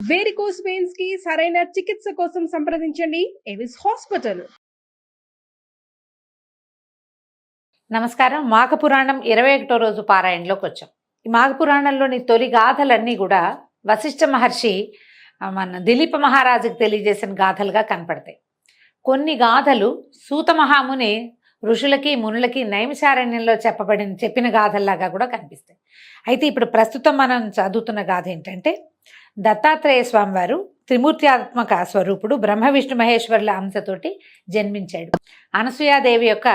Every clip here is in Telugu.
వేరికోస్ వెయిన్స్ కి సరైన చికిత్స కోసం సంప్రదించండి ఎవిస్ హాస్పిటల్. నమస్కారం. మాఘపురాణం 21వ రోజు పారాయణలోకి వచ్చాం. ఈ మాఘపురాణంలోని తొలి గాథలన్నీ కూడా వశిష్ఠ మహర్షి మన దిలీప మహారాజుకు తెలియజేసిన గాథలుగా కనపడతాయి. కొన్ని గాథలు సూత మహాముని ఋషులకి మునులకి నైమిషారణ్యంలో చెప్పిన గాథల్లాగా కూడా కనిపిస్తాయి. అయితే ఇప్పుడు ప్రస్తుతం మనం చదువుతున్న గాథ ఏంటంటే, దత్తాత్రేయ స్వామివారు త్రిమూర్త్యాత్మక స్వరూపుడు బ్రహ్మ విష్ణు మహేశ్వరుల అంశతోటి జన్మించాడు. అనసూయాదేవి యొక్క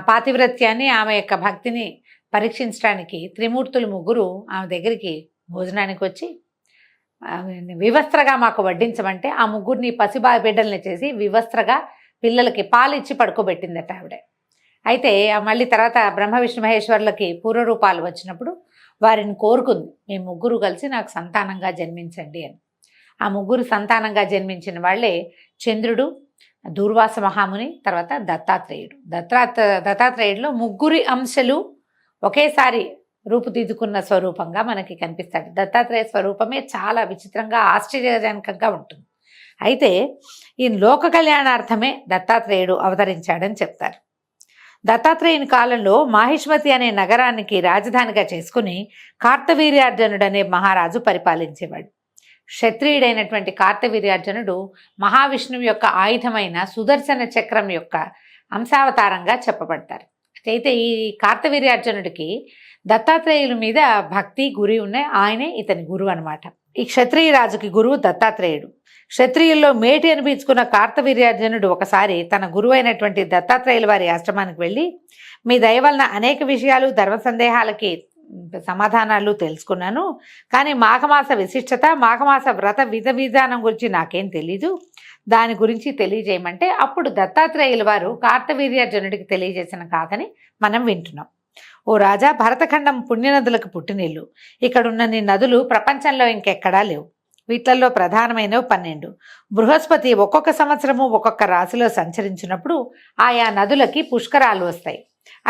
పాతివ్రత్యాన్ని, ఆమె యొక్క భక్తిని పరీక్షించడానికి త్రిమూర్తులు ముగ్గురు ఆమె దగ్గరికి భోజనానికి వచ్చి వివస్త్రగా మాకు వడ్డించమంటే ఆ ముగ్గురిని బిడ్డల్ని చేసి వివస్త్రగా పిల్లలకి పాలు ఇచ్చి పడుకోబెట్టిందట ఆవిడ. అయితే మళ్ళీ తర్వాత బ్రహ్మ విష్ణు మహేశ్వరులకి పూర్వరూపాలు వచ్చినప్పుడు వారిని కోరుకుంది, మీ ముగ్గురు కలిసి నాకు సంతానంగా జన్మించండి అని. ఆ ముగ్గురు సంతానంగా జన్మించిన వాళ్ళే చంద్రుడు, దూర్వాస మహాముని, తర్వాత దత్తాత్రేయుడు. దత్తాత్రేయుడిలో ముగ్గురి అంశాలు ఒకేసారి రూపుదిద్దుకున్న స్వరూపంగా మనకి కనిపిస్తాడు. దత్తాత్రేయ స్వరూపమే చాలా విచిత్రంగా ఆశ్చర్యజనకంగా ఉంటుంది. అయితే ఈ లోక కళ్యాణార్థమే దత్తాత్రేయుడు అవతరించాడని చెప్తారు. దత్తాత్రేయుని కాలంలో మాహిష్మతి అనే నగరానికి రాజధానిగా చేసుకుని కార్తవీర్యార్జునుడు అనే మహారాజు పరిపాలించేవాడు. క్షత్రియుడైనటువంటి కార్తవీర్యార్జునుడు మహావిష్ణువు యొక్క ఆయుధమైన సుదర్శన చక్రం యొక్క అంశావతారంగా చెప్పబడతారు. అయితే ఈ కార్తవీర్యార్జునుడికి దత్తాత్రేయుల మీద భక్తి గురి ఉన్నాయి. ఆయనే ఇతని గురువు అనమాట. ఈ క్షత్రియ రాజుకి గురువు దత్తాత్రేయుడు. క్షత్రియుల్లో మేటి అనిపించుకున్న కార్తవీర్యార్జునుడు ఒకసారి తన గురువు అయినటువంటి దత్తాత్రేయుల వారి ఆశ్రమానికి వెళ్ళి, మీ దయ వలన అనేక విషయాలు ధర్మ సందేహాలకి సమాధానాలు తెలుసుకున్నాను, కానీ మాఘమాస విశిష్టత, మాఘమాస వ్రత విధానం గురించి నాకేం తెలీదు, దాని గురించి తెలియజేయమంటే అప్పుడు దత్తాత్రేయుల వారు కార్తవీర్యార్జునుడికి తెలియజేసిన గాథని మనం వింటున్నాం. ఓ రాజా, భరతఖండం పుణ్యనదులకు పుట్టినిల్లు. ఇక్కడున్న నీ నదులు ప్రపంచంలో ఇంకెక్కడా లేవు. వీటిల్లో ప్రధానమైనవి 12. బృహస్పతి ఒక్కొక్క సంవత్సరము ఒక్కొక్క రాశిలో సంచరించినప్పుడు ఆయా నదులకి పుష్కరాలు వస్తాయి.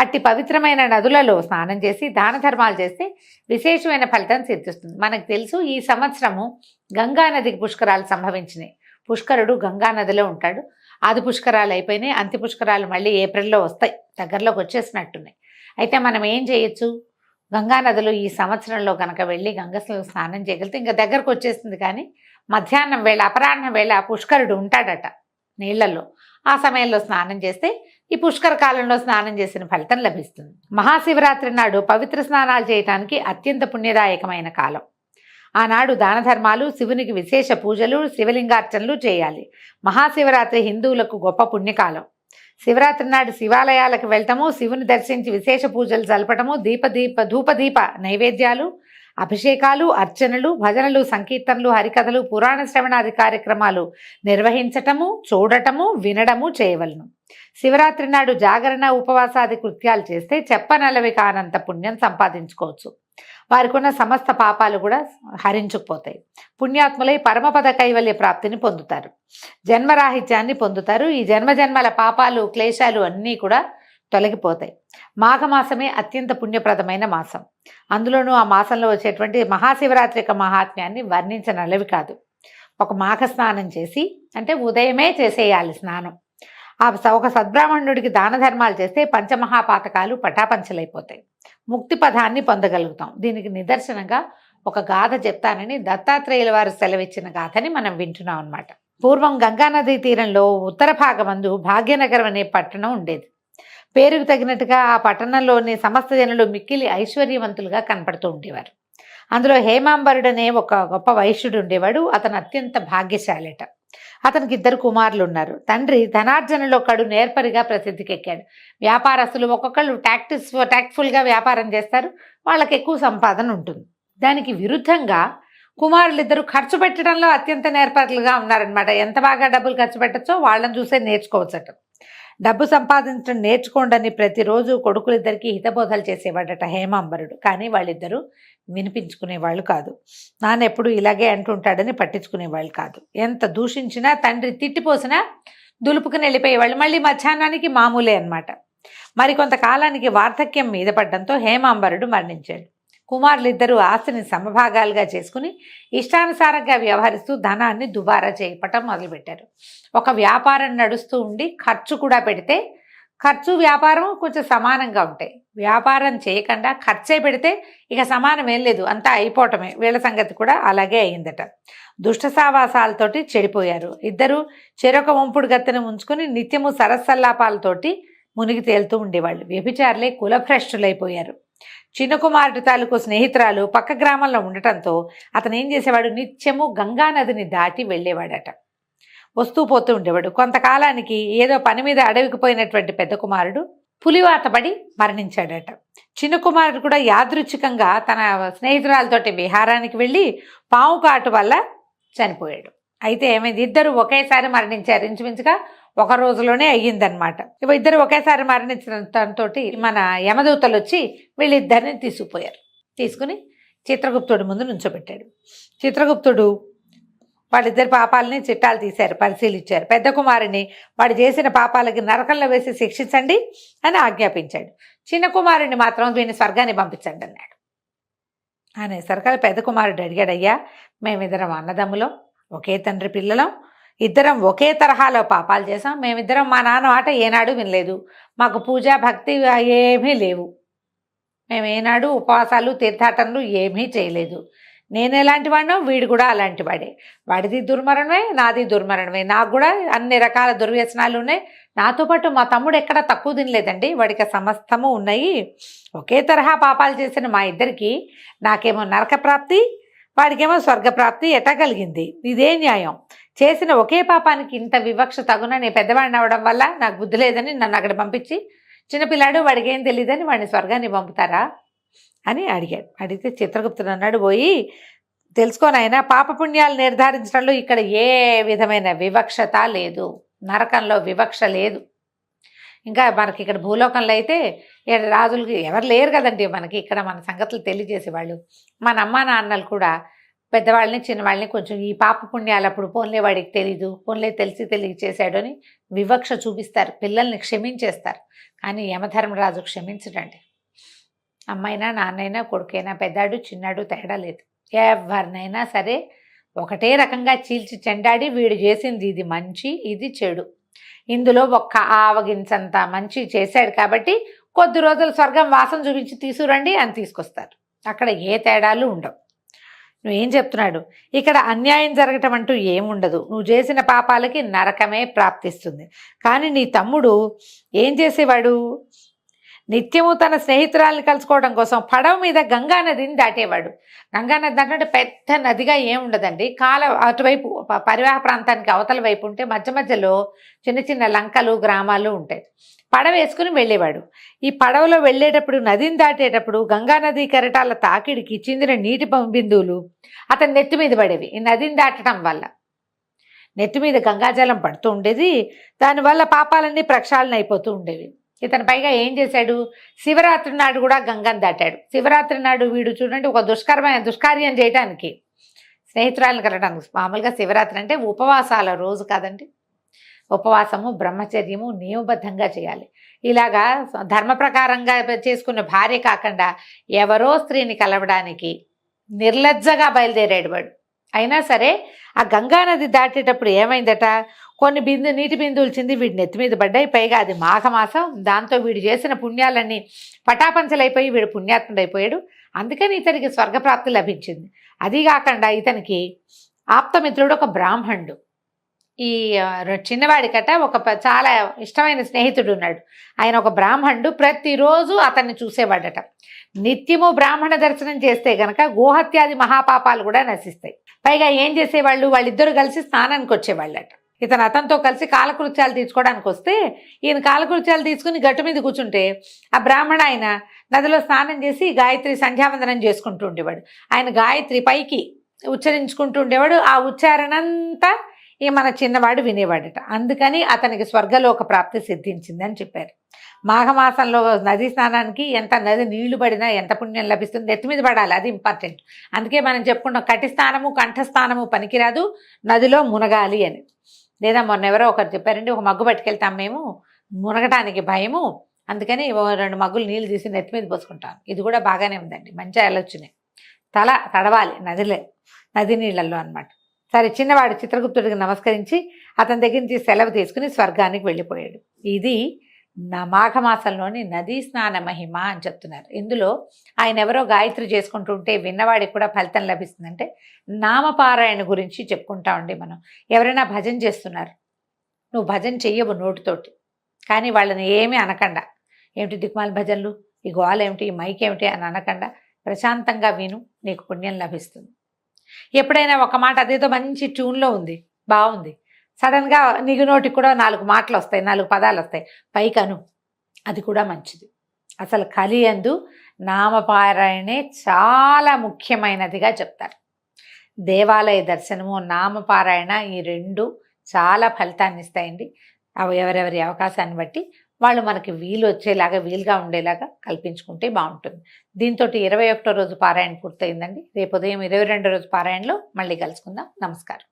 అట్టి పవిత్రమైన నదులలో స్నానం చేసి దాన ధర్మాలు చేస్తే విశేషమైన ఫలితం సిద్ధిస్తుంది. మనకు తెలుసు, ఈ సంవత్సరము గంగా నదికి పుష్కరాలు సంభవించినాయి. పుష్కరుడు గంగా నదిలో ఉంటాడు. ఆది పుష్కరాలు అయిపోయినాయి, అంత్య పుష్కరాలు మళ్ళీ ఏప్రిల్లో వస్తాయి, దగ్గరలోకి వచ్చేసినట్టున్నాయి. అయితే మనం ఏం చేయొచ్చు, గంగానదిలో ఈ సంవత్సరంలో కనుక వెళ్ళి గంగలో స్నానం చేయగలిగితే ఇంకా దగ్గరకు వచ్చేస్తుంది. కానీ మధ్యాహ్నం వేళ, అపరాహ్నం వేళ పుష్కరుడు ఉంటాడట నీళ్లలో. ఆ సమయంలో స్నానం చేస్తే ఈ పుష్కర కాలంలో స్నానం చేసిన ఫలితం లభిస్తుంది. మహాశివరాత్రి నాడు పవిత్ర స్నానాలు చేయటానికి అత్యంత పుణ్యదాయకమైన కాలం. ఆనాడు దాన ధర్మాలు, శివునికి విశేష పూజలు, శివలింగార్చనలు చేయాలి. మహాశివరాత్రి హిందువులకు గొప్ప పుణ్యకాలం. శివరాత్రి నాడు శివాలయాలకు వెళ్ళటము, శివుని దర్శించి విశేష పూజలు జరపటము, ధూపదీప నైవేద్యాలు, అభిషేకాలు, అర్చనలు, భజనలు, సంకీర్తనలు, హరికథలు, పురాణ శ్రవణాది కార్యక్రమాలు నిర్వహించటము, చూడటము, వినడము చేయవలను. శివరాత్రి నాడు జాగరణ, ఉపవాసాది కృత్యాలు చేస్తే చెప్పనలవి కానంత పుణ్యం సంపాదించుకోవచ్చు. వారికి ఉన్న సమస్త పాపాలు కూడా హరించుకుపోతాయి. పుణ్యాత్ములై పరమపద కైవల్య ప్రాప్తిని పొందుతారు, జన్మరాహిత్యాన్ని పొందుతారు. ఈ జన్మజన్మల పాపాలు, క్లేశాలు అన్నీ కూడా తొలగిపోతాయి. మాఘమాసమే అత్యంత పుణ్యప్రదమైన మాసం. అందులోనూ ఆ మాసంలో వచ్చేటువంటి మహాశివరాత్రి యొక్క మహాత్మ్యాన్ని వర్ణించనలవి కాదు. ఒక మాఘ స్నానం చేసి, అంటే ఉదయమే చేసేయాలి స్నానం. ఒక సద్బ్రాహ్మణుడికి దాన ధర్మాలు చేస్తే పంచమహాపాతకాలు పటాపంచలైపోతాయి, ముక్తి పదాన్ని పొందగలుగుతాం. దీనికి నిదర్శనంగా ఒక గాథ చెప్తానని దత్తాత్రేయుల వారు సెలవిచ్చిన గాథని మనం వింటున్నాం అన్నమాట. పూర్వం గంగానదీ తీరంలో ఉత్తర భాగమందు భాగ్యనగరం అనే పట్టణం ఉండేది. పేరుకు తగినట్టుగా ఆ పట్టణంలోని సమస్త జనులు మిక్కిలి ఐశ్వర్యవంతులుగా కనపడుతూ ఉండేవారు. అందులో హేమాంబరుడు అనే ఒక గొప్ప వైశ్యుడు ఉండేవాడు. అతను అత్యంత భాగ్యశాలిట. అతనికి 2 కుమారులు ఉన్నారు. తండ్రి ధనార్జనలో కడు నేర్పరిగా ప్రసిద్ధికెక్కాడు. వ్యాపారస్తులు ఒక్కొక్కళ్ళు ట్యాక్ట్ఫుల్గా వ్యాపారం చేస్తారు, వాళ్ళకి ఎక్కువ సంపాదన ఉంటుంది. దానికి విరుద్ధంగా కుమారులిద్దరూ ఖర్చు పెట్టడంలో అత్యంత నేర్పరులుగా ఉన్నారనమాట. ఎంత బాగా డబ్బులు ఖర్చు పెట్టచ్చో వాళ్ళని చూసే నేర్చుకోవచ్చట. డబ్బు సంపాదించడం నేర్చుకోండి ప్రతిరోజు కొడుకులిద్దరికీ హితబోధలు చేసేవాడట హేమాంబరుడు. కానీ వాళ్ళిద్దరూ వినిపించుకునేవాళ్ళు కాదు. నాన్న ఎప్పుడు ఇలాగే అంటుంటాడని పట్టించుకునేవాళ్ళు కాదు. ఎంత దూషించినా, తండ్రి తిట్టిపోసినా దులుపుకుని వెళ్ళిపోయేవాళ్ళు. మళ్ళీ మధ్యాహ్నానికి మామూలే అనమాట. మరికొంతకాలానికి వార్ధక్యం మీద పడ్డంతో హేమాంబరుడు మరణించాడు. కుమారులిద్దరూ ఆస్తిని సమభాగాలుగా చేసుకుని ఇష్టానుసారంగా వ్యవహరిస్తూ ధనాన్ని దుబారా చేయటం మొదలుపెట్టారు. ఒక వ్యాపారం నడుస్తూ ఉండి ఖర్చు కూడా పెడితే ఖర్చు వ్యాపారం కొంచెం సమానంగా ఉంటాయి. వ్యాపారం చేయకుండా ఖర్చే పెడితే ఇక సమానం ఏం లేదు, అంతా అయిపోవటమే. వీళ్ళ సంగతి కూడా అలాగే అయిందట. దుష్ట సావాసాలతోటి చెడిపోయారు. ఇద్దరు చెరొక వంపుడు గత్తెను ఉంచుకుని నిత్యము సరస్సల్లాపాలతోటి మునిగి తేలుతూ ఉండేవాళ్ళు. వ్యభిచారులే కులభ్రష్టులైపోయారు. చిన్న కుమారుడి తాలూకు స్నేహితురాలు పక్క గ్రామంలో ఉండటంతో అతను ఏం చేసేవాడు, నిత్యము గంగా నదిని దాటి వెళ్ళేవాడట. వస్తూ పోతూ ఉండేవాడు. కొంతకాలానికి ఏదో పని మీద అడవికి పోయినటువంటి పెద్ద కుమారుడు పులివాత పడి మరణించాడట. చిన్న కుమారుడు కూడా యాదృచ్ఛికంగా తన స్నేహితురాలతోటి విహారానికి వెళ్ళి పాము కాటు వల్ల చనిపోయాడు. అయితే ఏమైంది, ఇద్దరు ఒకేసారి మరణించారు. ఇంచుమించుగా ఒక రోజులోనే అయ్యిందనమాట. ఇద్దరు ఒకేసారి మరణించడంతో మన యమదూతలు వచ్చి వీళ్ళిద్దరిని తీసుకుపోయారు. తీసుకుని చిత్రగుప్తుడి ముందు నుంచోబెట్టాడు. చిత్రగుప్తుడు వాళ్ళిద్దరి పాపాలని చిట్టాలు తీశారు, పరిశీలించారు. పెద్ద కుమారుని వాడు చేసిన పాపాలకి నరకంలో వేసి శిక్షించండి అని ఆజ్ఞాపించాడు. చిన్న కుమారుని మాత్రం వీడిని స్వర్గాన్ని పంపించండి అన్నాడు. అనేసరికి పెద్ద కుమారుడు అడిగాడు, అయ్యా మేమిద్దరం అన్నదమ్ములం, ఒకే తండ్రి పిల్లలం, ఇద్దరం ఒకే తరహాలో పాపాలు చేసాం. మేమిద్దరం మా నాన్న మాట ఏనాడు వినలేదు. మాకు పూజ భక్తి ఏమీ లేవు. మేము ఏనాడు ఉపవాసాలు తీర్థాటనలు ఏమీ చేయలేదు. నేను ఎలాంటి వాడినో వీడు కూడా అలాంటి వాడే. వాడిది దుర్మరణమే, నాది దుర్మరణమే. నాకు కూడా అన్ని రకాల దుర్వ్యసనాలు ఉన్నాయి. నాతో పాటు మా తమ్ముడు ఎక్కడా తక్కువ తినలేదండి. వాడికి సమస్తము ఉన్నాయి. ఒకే తరహా పాపాలు చేసిన మా ఇద్దరికి నాకేమో నరక ప్రాప్తి, వాడికేమో స్వర్గప్రాప్తి ఎట్టా కలిగింది? ఇదే న్యాయం? చేసిన ఒకే పాపానికి ఇంత వివక్ష తగున నేను పెద్దవాడిని అవ్వడం వల్ల నాకు బుద్ధి లేదని నన్ను అక్కడ పంపించి చిన్నపిల్లాడు వాడికి ఏం తెలియదని వాడిని స్వర్గాన్ని పంపుతారా అని అడిగాడు. అడిగితే చిత్రగుప్తుడు అన్నాడు, పోయి తెలుసుకోనైనా పాపపుణ్యాలు నిర్ధారించడంలో ఇక్కడ ఏ విధమైన వివక్షత లేదు, నరకంలో వివక్ష లేదు. ఇంకా మనకి ఇక్కడ భూలోకంలో అయితే రాజులకి ఎవరు లేరు కదండి. మనకి ఇక్కడ మన సంగతులు తెలియజేసేవాళ్ళు. మన అమ్మా నాన్నలు కూడా పెద్దవాళ్ళని చిన్నవాళ్ళని కొంచెం ఈ పాప పుణ్యాలు అప్పుడు పోన్లే వాడికి తెలీదు, పోన్లే తెలిసి తెలియచేశాడు అని వివక్ష చూపిస్తారు, పిల్లల్ని క్షమించేస్తారు. కానీ యమధర్మరాజు క్షమించడండి. అమ్మైనా నాన్నైనా కొడుకైనా పెద్దాడు చిన్నాడు తేడా లేదు. ఎవరినైనా సరే ఒకటే రకంగా చీల్చి చెండాడి వీడు చేసింది ఇది మంచి ఇది చెడు, ఇందులో ఒక్క ఆవగించంత మంచి చేశాడు కాబట్టి కొద్ది రోజులు స్వర్గం వాసన చూపించి తీసుకురండి అని తీసుకొస్తారు. అక్కడ ఏ తేడాలు ఉండవు. నువ్వేం చెప్తున్నాడు, ఇక్కడ అన్యాయం జరగటం అంటూ ఏముండదు. నువ్వు చేసిన పాపాలకి నరకమే ప్రాప్తిస్తుంది. కానీ నీ తమ్ముడు ఏం చేసేవాడు, నిత్యము తన స్నేహితురాల్ని కలుసుకోవడం కోసం పడవ మీద గంగా నదిని దాటేవాడు. గంగా నది అంటే పెద్ద నదిగా ఏముండదండి. అటువైపు పరివాహ ప్రాంతానికి అవతల వైపు ఉంటే మధ్య మధ్యలో చిన్న చిన్న లంకలు గ్రామాలు ఉంటాయి. పడవ వేసుకుని వెళ్ళేవాడు. ఈ పడవలో వెళ్ళేటప్పుడు నదిని దాటేటప్పుడు గంగా నది కెరటాల తాకిడికి చిందిన నీటి బిందువులు అతని నెత్తి మీద పడేవి. ఈ నదిని దాటడం వల్ల నెత్తి మీద గంగాజలం పడుతూ ఉండేది. దానివల్ల పాపాలన్నీ ప్రక్షాళన అయిపోతూ ఉండేవి. ఇతను పైగా ఏం చేశాడు, శివరాత్రి నాడు కూడా గంగను దాటాడు. శివరాత్రి నాడు వీడు చూడండి ఒక దుష్కార్యం చేయడానికి స్నేహితురాలను కలగడానికి. మామూలుగా శివరాత్రి అంటే ఉపవాసాల రోజు కాదండి. ఉపవాసము బ్రహ్మచర్యము నియమబద్ధంగా చేయాలి. ఇలాగా ధర్మ ప్రకారంగా చేసుకున్న భార్య కాకుండా ఎవరో స్త్రీని కలవడానికి నిర్లజ్జగా బయలుదేరాడు వాడు. అయినా సరే ఆ గంగానది దాటేటప్పుడు ఏమైందట, కొన్ని నీటి బిందువులు చింది వీడి నెత్తి మీద పడ్డాయి. పైగా అది మాఘమాసం. దాంతో వీడు చేసిన పుణ్యాలన్నీ పటాపంచలైపోయి వీడు పుణ్యాత్ముడైపోయాడు. అందుకని ఇతనికి స్వర్గప్రాప్తి లభించింది. అది కాకుండా ఇతనికి ఆప్తమిత్రుడు ఒక బ్రాహ్మణుడు. ఈ చిన్నవాడికట ఒక చాలా ఇష్టమైన స్నేహితుడు ఉన్నాడు. ఆయన ఒక బ్రాహ్మణుడు. ప్రతిరోజు అతన్ని చూసేవాడట. నిత్యము బ్రాహ్మణ దర్శనం చేస్తే గనక గోహత్యాది మహాపాపాలు కూడా నశిస్తాయి. పైగా ఏం చేసేవాళ్ళు, వాళ్ళిద్దరూ కలిసి స్నానానికి వచ్చేవాళ్ళట. అతనితో కలిసి కాలకృత్యాలు తీర్చుకోవడానికి వస్తే ఈయన కాలకృత్యాలు తీసుకుని గట్టు మీద కూర్చుంటే ఆ బ్రాహ్మణ ఆయన నదిలో స్నానం చేసి గాయత్రి సంధ్యావందనం చేసుకుంటూ ఉండేవాడు. ఆయన గాయత్రి పైకి ఉచ్చరించుకుంటూ ఉండేవాడు. ఆ ఉచ్చారణంతా ఈ మన చిన్నవాడు వినేవాడట. అందుకని అతనికి స్వర్గలోక ప్రాప్తి సిద్ధించిందని చెప్పారు. మాఘమాసంలో నదీ స్నానానికి ఎంత నది నీళ్లు పడినా ఎంత పుణ్యం లభిస్తుంది, ఎత్తి మీద పడాలి, అది ఇంపార్టెంట్. అందుకే మనం చెప్పుకున్నాం కటిస్థానము కంఠస్థానము పనికిరాదు, నదిలో మునగాలి అని. లేదా మొన్న ఎవరో ఒకరు చెప్పారండి, ఒక మగ్గు పట్టుకెళ్తాం మేము, మునగటానికి భయము, అందుకని ఓ 2 మగ్గులు నీళ్ళు తీసి నెత్తి మీద పోసుకుంటాను. ఇది కూడా బాగానే ఉందండి, మంచి ఆలోచనే. తల తడవాలి నది నీళ్ళల్లో అన్నమాట. సరే, చిన్నవాడు చిత్రగుప్తుడికి నమస్కరించి అతని దగ్గర నుంచి సెలవు తీసుకుని స్వర్గానికి వెళ్ళిపోయాడు. ఇది మాఘమాసంలోని నదీ స్నాన మహిమ అని చెప్తున్నారు. ఇందులో ఆయన ఎవరో గాయత్రి చేసుకుంటుంటే విన్నవాడికి కూడా ఫలితం లభిస్తుందంటే నామపారాయణ గురించి చెప్పుకుంటా ఉండి మనం. ఎవరైనా భజన చేస్తున్నారు, నువ్వు భజన చెయ్యవు నోటితోటి, కానీ వాళ్ళని ఏమీ అనకుండా, ఏమిటి దిక్మాల భజనలు, ఈ గోల ఏమిటి, ఈ మైక్ ఏమిటి అని అనకుండా ప్రశాంతంగా విను, నీకు పుణ్యం లభిస్తుంది. ఎప్పుడైనా ఒక మాట అదేదో మంచి ట్యూన్లో ఉంది, బాగుంది, సడన్గా నీకు నోటికి కూడా 4 మాటలు వస్తాయి, 4 పదాలు వస్తాయి, పైకను, అది కూడా మంచిది. అసలు కలియందు నామపారాయణే చాలా ముఖ్యమైనదిగా చెప్తారు. దేవాలయ దర్శనము, నామపారాయణ, ఈ 2 చాలా ఫలితాన్ని ఇస్తాయండి. అవి ఎవరెవరి అవకాశాన్ని బట్టి వాళ్ళు మనకి వీలుగా ఉండేలాగా కల్పించుకుంటే బాగుంటుంది. దీంతో 21వ రోజు పారాయణ పూర్తయిందండి. రేపు ఉదయం 22వ రోజు పారాయణలో మళ్ళీ కలుసుకుందాం. నమస్కారం.